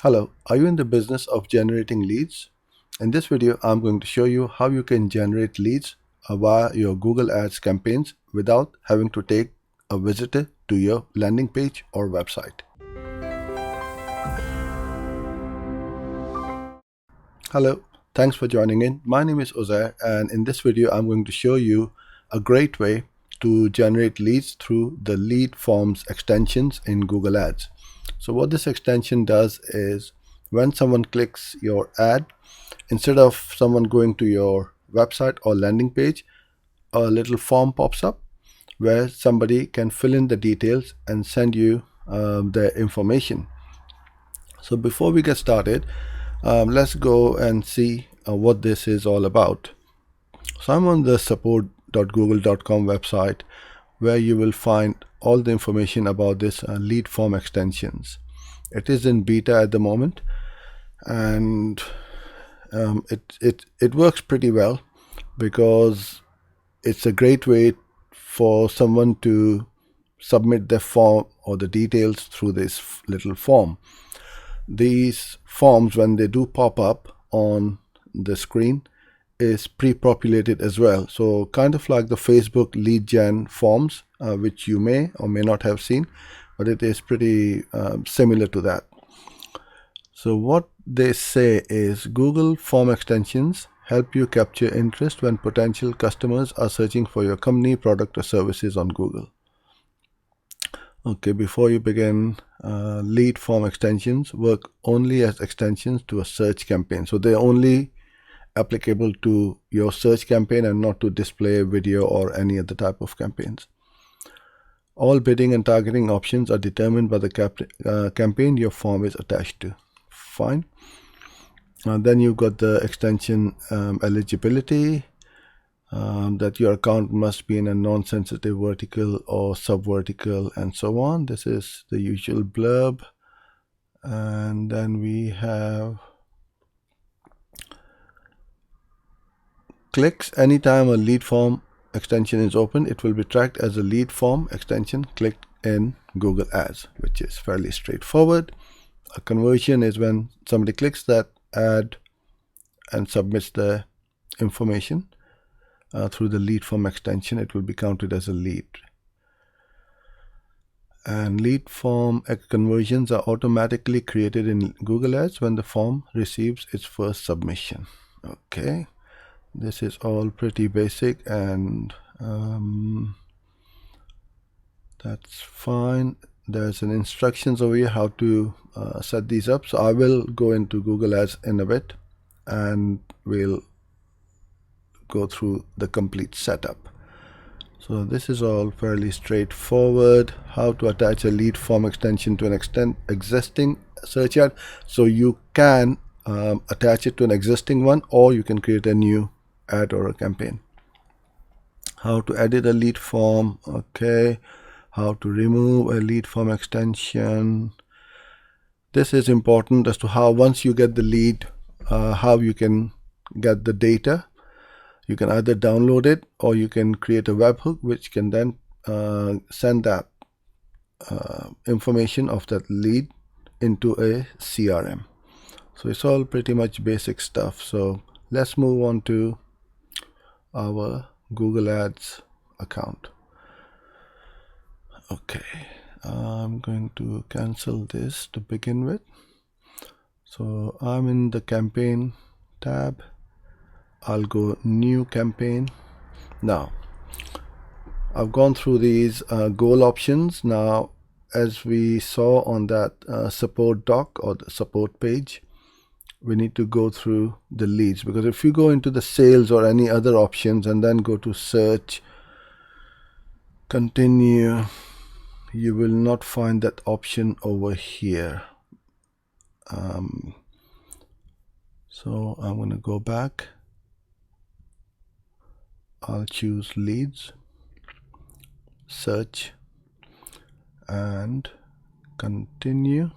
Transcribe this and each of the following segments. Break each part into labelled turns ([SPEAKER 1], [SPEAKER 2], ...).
[SPEAKER 1] Hello, are you in the business of generating leads? In this video, I'm going to show you how you can generate leads via your Google Ads campaigns without having to take a visitor to your landing page or website. Hello, thanks for joining in. My name is Uzair, and in this video, I'm going to show you a great way to generate leads through the lead forms extensions in Google Ads. So what this extension does is when someone clicks your ad, instead of someone going to your website or landing page, a little form pops up where somebody can fill in the details and send you their information. So before we get started, let's go and see what this is all about. So I'm on the support.google.com website, where you will find all the information about this lead form extensions. It is in beta at the moment, and it works pretty well because it's a great way for someone to submit their form or the details through this little form. These forms, when they do pop up on the screen, is pre-populated as well. So kind of like the Facebook lead gen forms, which you may or may not have seen, but it is pretty similar to that. So what they say is Google form extensions help you capture interest when potential customers are searching for your company, product, or services on Google. Okay, before you begin, lead form extensions work only as extensions to a search campaign. So they're only applicable to your search campaign and not to display, video, or any other type of campaigns. All bidding and targeting options are determined by the campaign your form is attached to. Fine. Then you've got the extension eligibility, that your account must be in a non-sensitive vertical or sub-vertical, and so on. This is the usual blurb. And then we have clicks. Anytime a lead form extension is open, it will be tracked as a lead form extension clicked in Google Ads, which is fairly straightforward. A conversion is when somebody clicks that ad and submits the information through the lead form extension. It will be counted as a lead. And lead form conversions are automatically created in Google Ads when the form receives its first submission. Okay. This is all pretty basic, and that's fine. There's an instructions over here how to set these up. So I will go into Google Ads in a bit and we'll go through the complete setup. So this is all fairly straightforward. How to attach a lead form extension to an existing search ad. So you can attach it to an existing one, or you can create a new ad or a campaign. How to edit a lead form. Okay. How to remove a lead form extension. This is important as to how, once you get the lead, how you can get the data. You can either download it, or you can create a webhook which can then send that information of that lead into a CRM. So it's all pretty much basic stuff. So let's move on to our Google Ads account. Okay, I'm going to cancel this to begin with. So I'm in the campaign tab. I'll go new campaign. Now I've gone through these goal options. Now, as we saw on that support doc or the support page, we need to go through the leads, because if you go into the sales or any other options and then go to search, continue, you will not find that option over here. So I'm going to go back. I'll choose leads, search, and continue.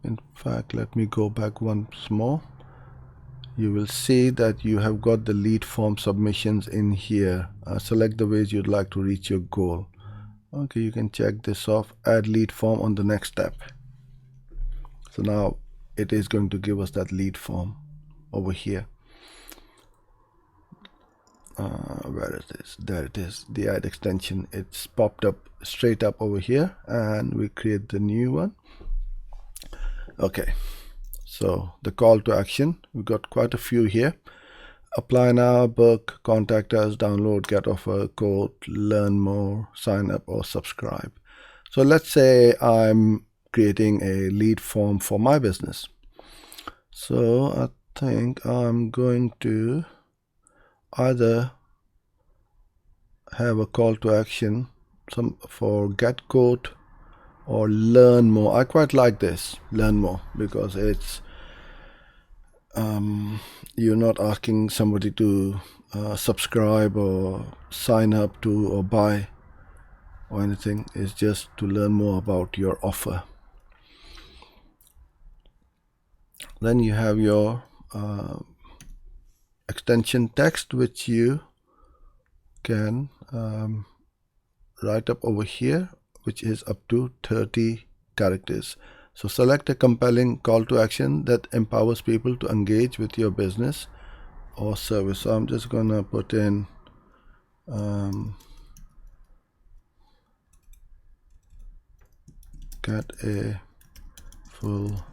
[SPEAKER 1] In fact, let me go back once more. You will see that you have got the lead form submissions in here. Select the ways you'd like to reach your goal. Okay, you can check this off. Add lead form on the next step. So now it is going to give us that lead form over here. Where is this? There it is, the add extension. It's popped up straight up over here, and we create the new one. Okay, so the call to action, we've got quite a few here. Apply now, book, contact us, download, get offer, quote, learn more, sign up, or subscribe. So let's say I'm creating a lead form for my business. So I think I'm going to either have a call to action for get quote or learn more. I quite like this, learn more, because it's you're not asking somebody to subscribe or sign up to or buy or anything. It's just to learn more about your offer. Then you have your extension text, which you can write up over here, which is up to 30 characters. So select a compelling call to action that empowers people to engage with your business or service. So I'm just gonna put in get a full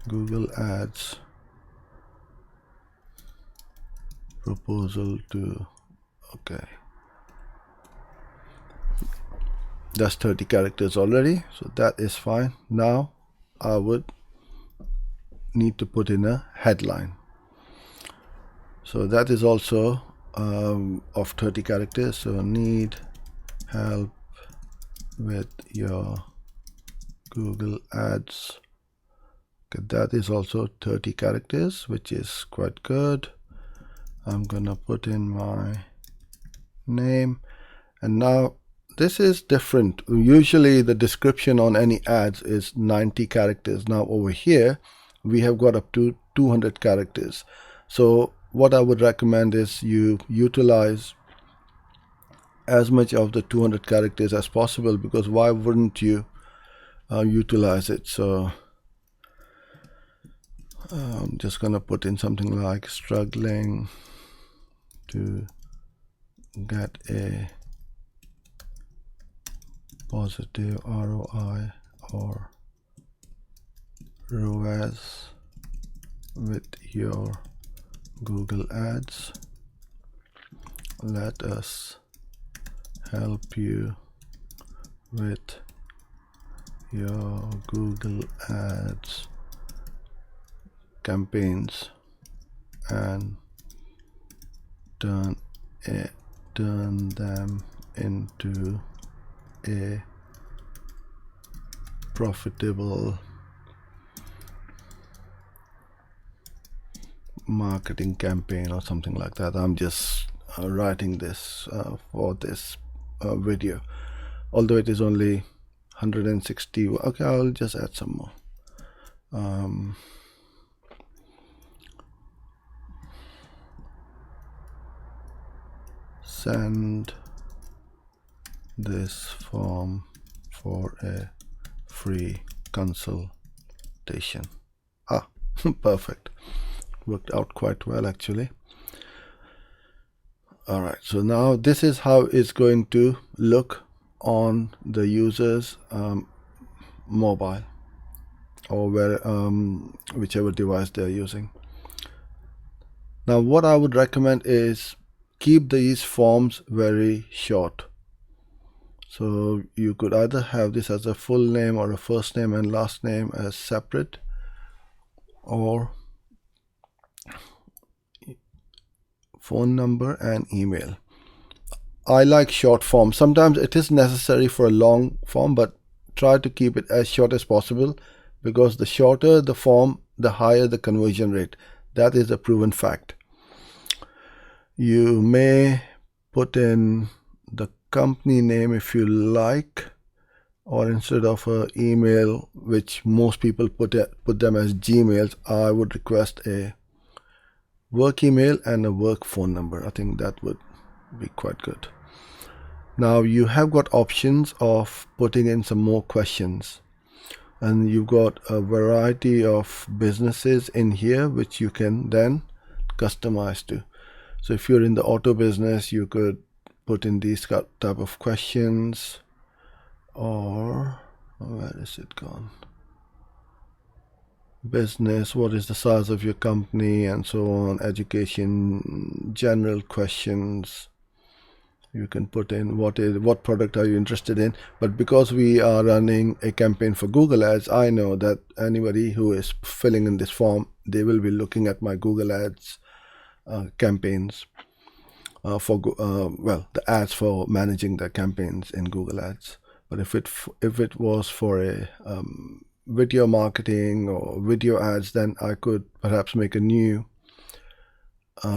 [SPEAKER 1] Google Ads proposal to, okay, that's 30 characters already, so that is fine. Now I would need to put in a headline, so that is also of 30 characters. So need help with your Google Ads. Okay, that is also 30 characters, which is quite good. I'm gonna put in my name, and now this is different. Usually the description on any ads is 90 characters. Now over here we have got up to 200 characters. So what I would recommend is you utilize as much of the 200 characters as possible, because why wouldn't you utilize it? So I'm just gonna put in something like struggling to get a positive ROI or ROAS with your Google Ads. Let us help you with your Google Ads campaigns and turn them into a profitable marketing campaign or something like that. I'm just writing this for this video, although it is only 160. Okay, I'll just add some more. Send this form for a free consultation. Perfect. Worked out quite well actually. Alright, so now this is how it's going to look on the user's mobile or whichever device they're using. Now what I would recommend is keep these forms very short. So you could either have this as a full name or a first name and last name as separate, or phone number and email. I like short forms. Sometimes it is necessary for a long form, but try to keep it as short as possible, because the shorter the form, the higher the conversion rate. That is a proven fact. You may put in the company name if you like, or instead of an email, which most people put them as Gmails, I would request a work email and a work phone number. I think that would be quite good. Now you have got options of putting in some more questions. and you've got a variety of businesses in here which you can then customize to. So if you're in the auto business, you could put in these type of questions, or where is it gone? Business, what is the size of your company, and so on. Education, general questions. You can put in what product are you interested in. But because we are running a campaign for Google Ads, I know that anybody who is filling in this form, they will be looking at my Google Ads campaigns for the ads for managing the campaigns in Google Ads. But if it was for a video marketing or video ads, then I could perhaps make a new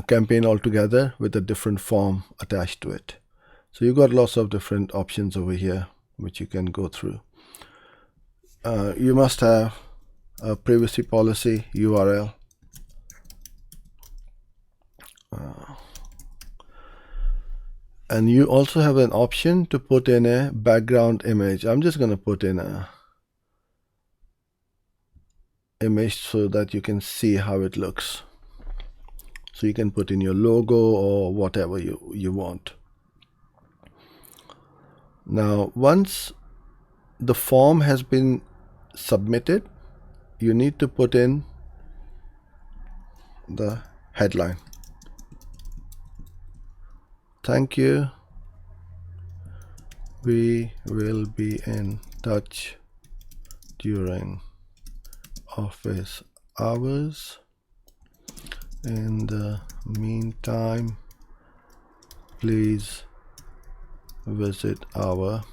[SPEAKER 1] campaign altogether with a different form attached to it. So you've got lots of different options over here which you can go through. You must have a privacy policy URL. And you also have an option to put in a background image. I'm just going to put in a image so that you can see how it looks. So you can put in your logo or whatever you want. Now, once the form has been submitted, you need to put in the headline. Thank you. We will be in touch during office hours. In the meantime, please visit our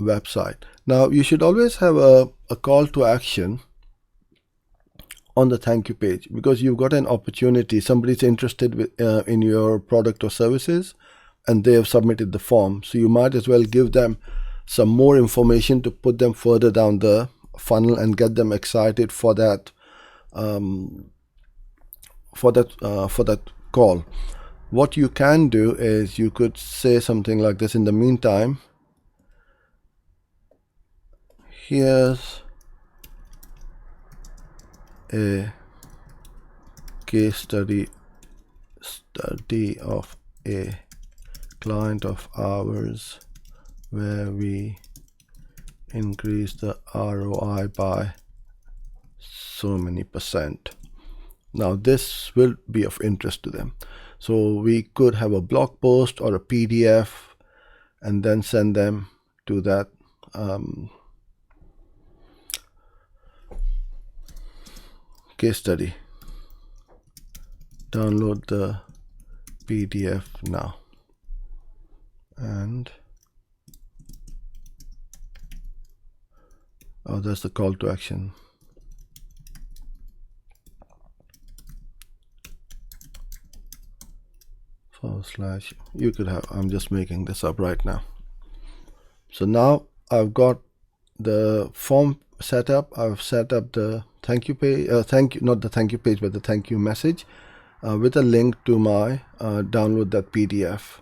[SPEAKER 1] website. Now, you should always have a call to action on the thank you page, because you've got an opportunity. Somebody's interested in your product or services, and they have submitted the form. So you might as well give them some more information to put them further down the funnel and get them excited for that call. What you can do is you could say something like this: in the meantime, here's a case study of a client of ours where we increased the ROI by so many %. Now this will be of interest to them. So we could have a blog post or a PDF and then send them to that case study. Download the PDF now. And that's the call to action. / you could have, I'm just making this up right now. So now I've got the form set up. I've set up the thank you page, not the thank you page, but the thank you message with a link to my download that PDF.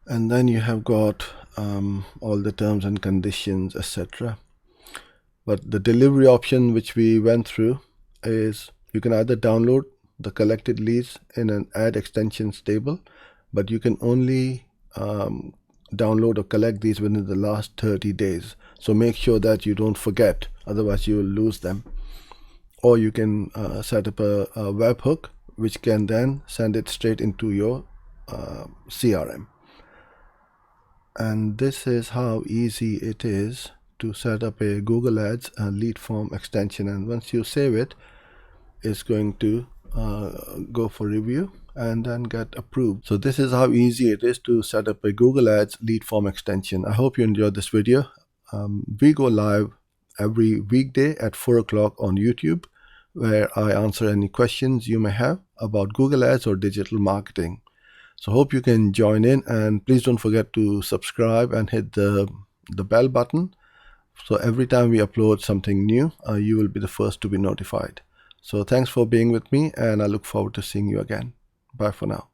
[SPEAKER 1] And then you have got all the terms and conditions, etc. But the delivery option which we went through is you can either download the collected leads in an ad extensions table, but you can only download or collect these within the last 30 days. So make sure that you don't forget, otherwise you will lose them. Or you can set up a webhook which can then send it straight into your CRM. And this is how easy it is to set up a Google Ads lead form extension. And once you save it, it's going to go for review and then get approved. So this is how easy it is to set up a Google Ads lead form extension. I hope you enjoyed this video. We go live every weekday at 4 o'clock on YouTube, where I answer any questions you may have about Google Ads or digital marketing. So hope you can join in, and please don't forget to subscribe and hit the bell button. So every time we upload something new, you will be the first to be notified. So thanks for being with me, and I look forward to seeing you again. Bye for now.